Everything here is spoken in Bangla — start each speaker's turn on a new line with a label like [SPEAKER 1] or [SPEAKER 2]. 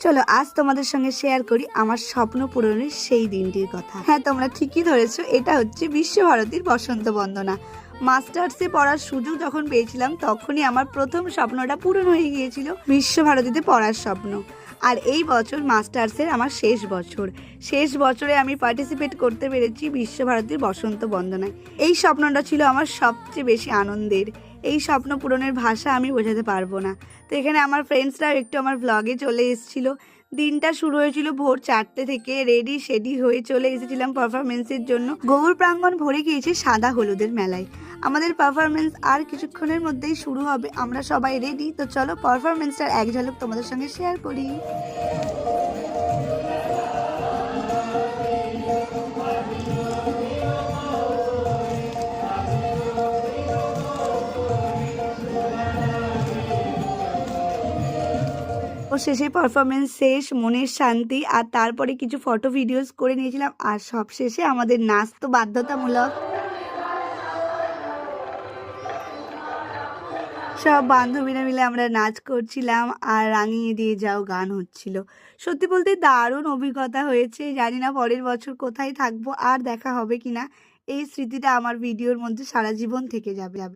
[SPEAKER 1] চলো আজ তোমাদের সঙ্গে শেয়ার করি আমার স্বপ্ন পূরণের সেই দিনটির কথা। হ্যাঁ, তোমরা ঠিকই ধরেছো, এটা হচ্ছে বিশ্বভারতীর বসন্ত বন্দনা। মাস্টার্সে পড়ার সুযোগ যখন পেয়েছিলাম তখনই আমার প্রথম স্বপ্নটা পূরণ হয়ে গিয়েছিল, বিশ্বভারতীতে পড়ার স্বপ্ন। আর এই বছর মাস্টার্সের আমার শেষ বছরে আমি পার্টিসিপেট করতে পেরেছি বিশ্বভারতীর বসন্ত বন্দনায়। এই স্বপ্নটা ছিল আমার সবচেয়ে বেশি আনন্দের। এই স্বপ্ন পূরণের ভাষা আমি বোঝাতে পারবো না। তো এখানে আমার ফ্রেন্ডসরাও একটু আমার ব্লগে চলে এসেছিলো। দিনটা শুরু হয়েছিল ভোর 4টে থেকে। রেডি হয়ে চলে এসেছিলাম পারফরমেন্সের জন্য। গৌর প্রাঙ্গণ ভরে গিয়েছে সাদা হলুদের মেলায়। আমাদের পারফরমেন্স আর কিছুক্ষণের মধ্যেই শুরু হবে। আমরা সবাই রেডি, তো চলো পারফরমেন্সটার এক ঝলক তোমাদের সঙ্গে শেয়ার করি। ও শেষে পারফরমেন্স শেষ, মনের শান্তি, আর তারপরে কিছু ফটো ভিডিওস করে নিয়েছিলাম। আর সব শেষে আমাদের নাচ তো বাধ্যতামূলক। সব বান্ধবীরা মিলে আমরা নাচ করছিলাম আর রাঙিয়ে দিয়ে যাও গান হচ্ছিল। সত্যি বলতে দারুণ অভিজ্ঞতা হয়েছে। জানি না পরের বছর কোথায় থাকবো আর দেখা হবে কিনা। এই স্মৃতিটা আমার ভিডিওর মধ্যে সারা জীবন থেকে যাবে।